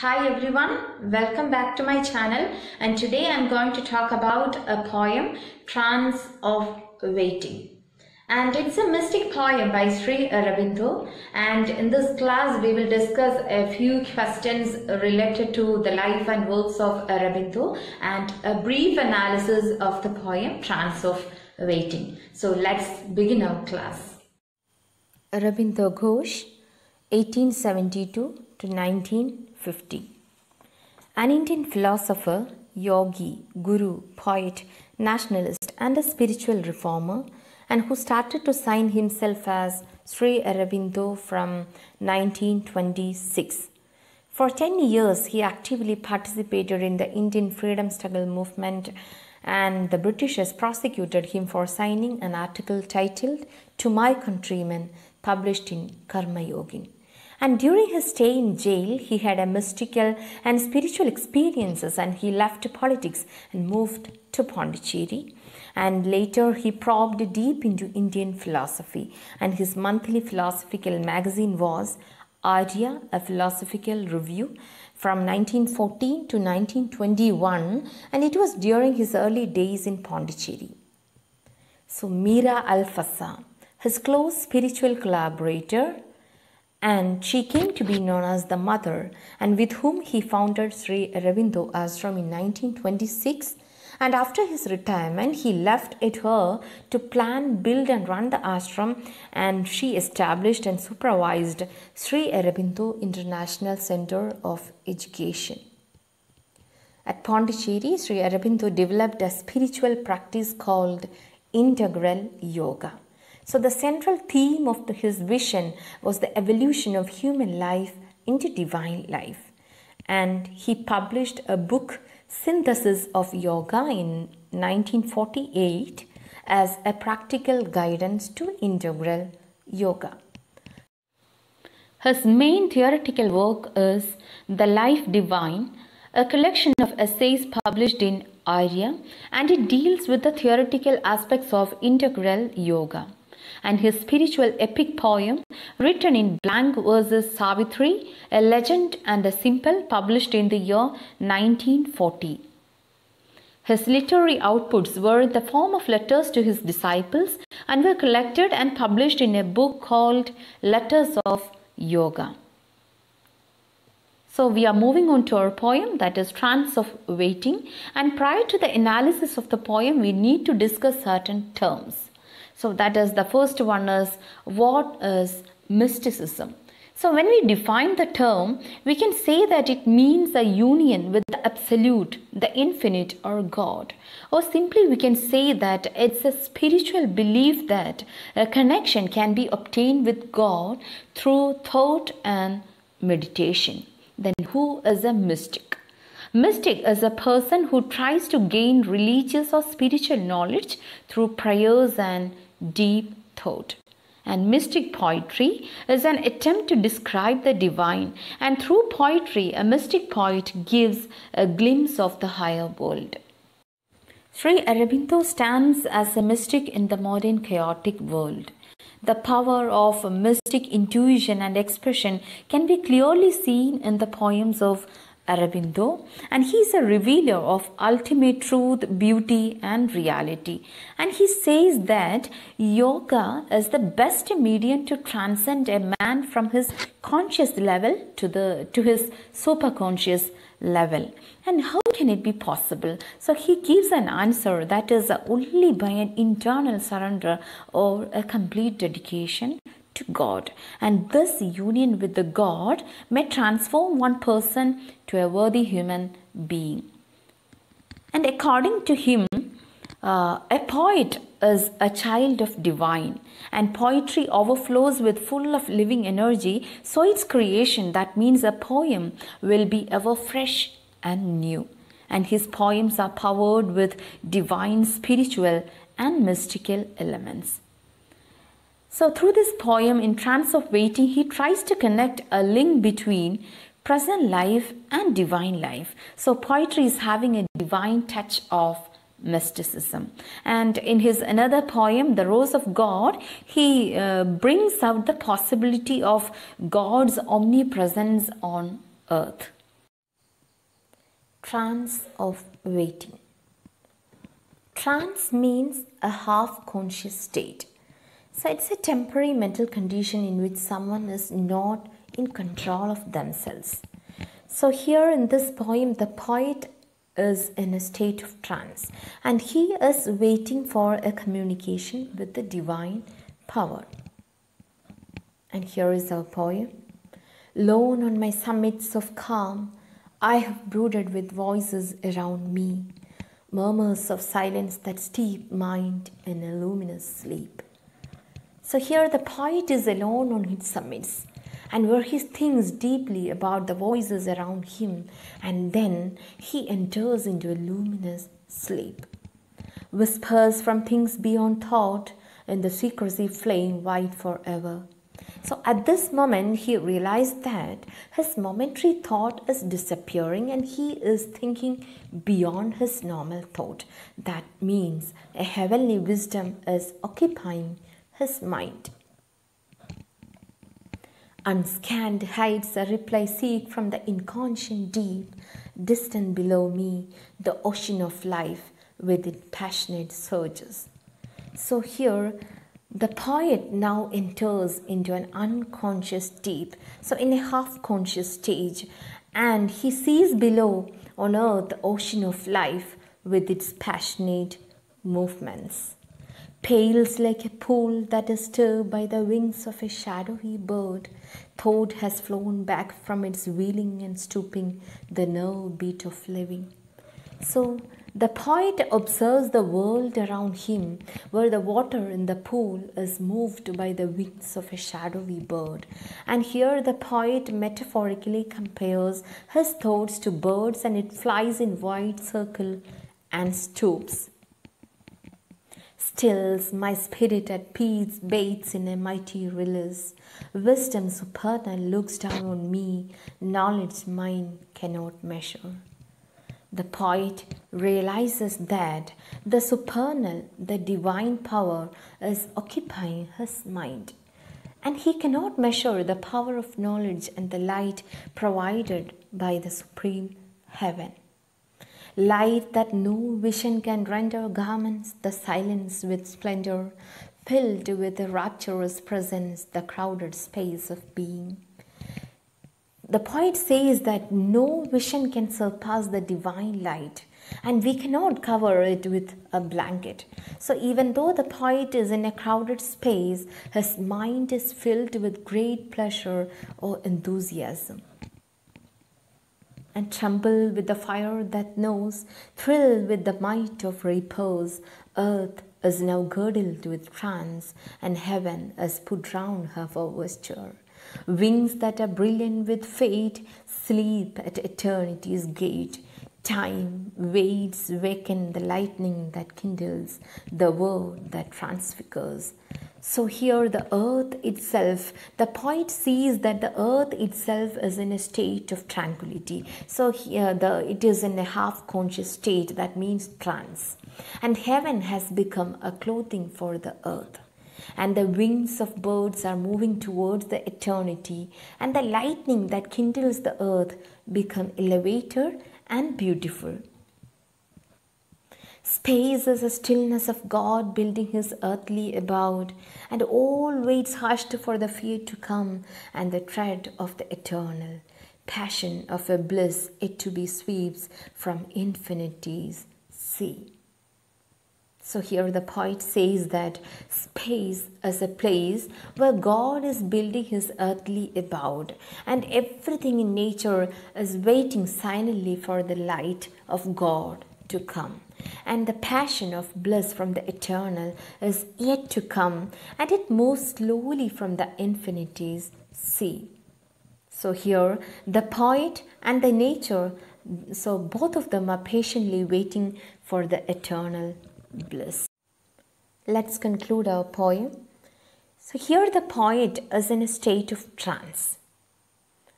Hi everyone, welcome back to my channel, and today I'm going to talk about a poem, Trance of Waiting. And it's a mystic poem by Sri Aurobindo, and in this class we will discuss a few questions related to the life and works of Aurobindo and a brief analysis of the poem Trance of Waiting. So let's begin our class. Aurobindo Ghosh, 1872 to 1950. An Indian philosopher, yogi, guru, poet, nationalist and a spiritual reformer, and who started to sign himself as Sri Aurobindo from 1926. For 10 years, he actively participated in the Indian freedom struggle movement, and the Britishers prosecuted him for signing an article titled "To My Countrymen," published in Karma Yogin. And during his stay in jail, he had a mystical and spiritual experiences, and he left politics and moved to Pondicherry. And later he probed deep into Indian philosophy, and his monthly philosophical magazine was Arya, a philosophical review, from 1914 to 1921, and it was during his early days in Pondicherry. So Mira Al-Fassa, his close spiritual collaborator, and she came to be known as the Mother, and with whom he founded Sri Aurobindo Ashram in 1926. And after his retirement, he left it her to plan, build and run the ashram, and she established and supervised Sri Aurobindo International Center of Education. At Pondicherry, Sri Aurobindo developed a spiritual practice called integral yoga. So the central theme of his vision was the evolution of human life into divine life. And he published a book, Synthesis of Yoga, in 1948 as a practical guidance to integral yoga. His main theoretical work is The Life Divine, a collection of essays published in Arya, and it deals with the theoretical aspects of integral yoga. And his spiritual epic poem, written in blank verses, Savitri, a legend and a simple, published in the year 1940. His literary outputs were in the form of letters to his disciples and were collected and published in a book called Letters of Yoga. So we are moving on to our poem, that is Trance of Waiting, and prior to the analysis of the poem, we need to discuss certain terms. So that is, the first one is, what is mysticism? So when we define the term, we can say that it means a union with the absolute, the infinite or God. Or simply we can say that it's a spiritual belief that a connection can be obtained with God through thought and meditation. Then who is a mystic? Mystic is a person who tries to gain religious or spiritual knowledge through prayers and deep thought. And mystic poetry is an attempt to describe the divine, and through poetry a mystic poet gives a glimpse of the higher world. Sri Aurobindo stands as a mystic in the modern chaotic world. The power of mystic intuition and expression can be clearly seen in the poems of Aurobindo, and he is a revealer of ultimate truth, beauty and reality. And he says that yoga is the best medium to transcend a man from his conscious level to his superconscious level. And how can it be possible? So he gives an answer, that is only by an internal surrender or a complete dedication to God. And this union with the God may transform one person to a worthy human being. And according to him, a poet is a child of divine, and poetry overflows with full of living energy, so its creation, that means a poem, will be ever fresh and new. And his poems are powered with divine, spiritual and mystical elements. So through this poem in Trance of Waiting, he tries to connect a link between present life and divine life. So poetry is having a divine touch of mysticism. And in his another poem, The Rose of God, he brings out the possibility of God's omnipresence on earth. Trance of Waiting. Trance means a half-conscious state. So it's a temporary mental condition in which someone is not in control of themselves. So here in this poem, the poet is in a state of trance and he is waiting for a communication with the divine power. And here is our poem. Lone on my summits of calm, I have brooded with voices around me, murmurs of silence that steep mind in a luminous sleep. So here the poet is alone on his summits and where he thinks deeply about the voices around him, and then he enters into a luminous sleep. Whispers from things beyond thought in the secrecy flame white forever. So at this moment he realized that his momentary thought is disappearing and he is thinking beyond his normal thought. That means a heavenly wisdom is occupying his mind. Unscanned heights a reply seek from the inconscient deep, distant below me, the ocean of life with its passionate surges. So here the poet now enters into an unconscious deep, so in a half-conscious stage, and he sees below on earth the ocean of life with its passionate movements. Pales like a pool that is stirred by the wings of a shadowy bird, thought has flown back from its wheeling and stooping, the nerve beat of living. So the poet observes the world around him where the water in the pool is moved by the wings of a shadowy bird. And here the poet metaphorically compares his thoughts to birds and it flies in wide circle and stoops. Stills my spirit at peace, bathes in a mighty release. Wisdom supernal looks down on me, knowledge mine cannot measure. The poet realizes that the supernal, the divine power is occupying his mind. And he cannot measure the power of knowledge and the light provided by the supreme heaven. Light that no vision can render garments, the silence with splendor, filled with a rapturous presence, the crowded space of being. The poet says that no vision can surpass the divine light and we cannot cover it with a blanket. So even though the poet is in a crowded space, his mind is filled with great pleasure or enthusiasm. And tremble with the fire that knows, thrill with the might of repose. Earth is now girdled with trance, and heaven is put round her for vesture. Wings that are brilliant with fate sleep at eternity's gate. Time waits waken the lightning that kindles, the word that transfigures. So here the earth itself, the poet sees that the earth itself is in a state of tranquility. So here it is in a half-conscious state, that means trance. And heaven has become a clothing for the earth. And the wings of birds are moving towards the eternity. And the lightning that kindles the earth become elevated and beautiful. Space is a stillness of God building his earthly abode, and all waits hushed for the fear to come and the tread of the eternal. Passion of a bliss yet to be sweeps from infinity's sea. So here the poet says that space is a place where God is building his earthly abode, and everything in nature is waiting silently for the light of God to come. And the passion of bliss from the eternal is yet to come, and it moves slowly from the infinity's sea. So here the poet and the nature, so both of them are patiently waiting for the eternal bliss. Let's conclude our poem. So here the poet is in a state of trance,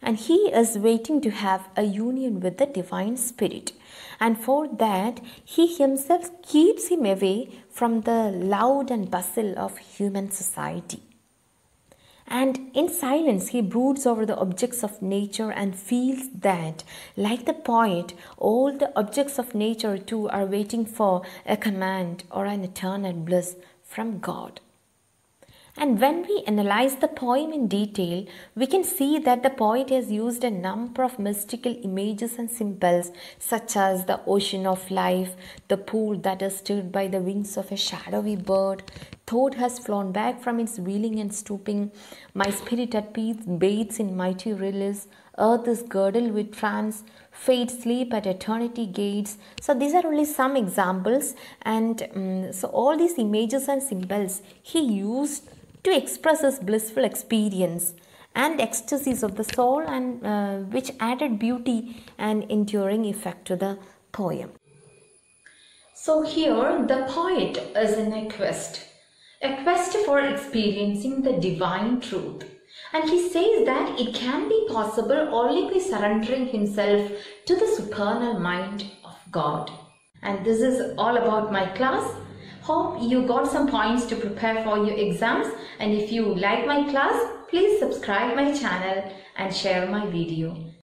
and he is waiting to have a union with the divine spirit, and for that he himself keeps him away from the loud and bustle of human society. And in silence, he broods over the objects of nature and feels that, like the poet, all the objects of nature too are waiting for a command or an eternal bliss from God. And when we analyze the poem in detail, we can see that the poet has used a number of mystical images and symbols, such as the ocean of life, the pool that is stirred by the wings of a shadowy bird, thought has flown back from its wheeling and stooping, my spirit at peace bathes in mighty release, earth is girdled with trance, fate sleep at eternity gates. So these are only some examples, and so all these images and symbols he used to express his blissful experience and ecstasies of the soul, and which added beauty and enduring effect to the poem. So here the poet is in a quest for experiencing the divine truth. And he says that it can be possible only by surrendering himself to the supernal mind of God. And this is all about my class. Hope you got some points to prepare for your exams, and if you like my class, please subscribe my channel and share my video.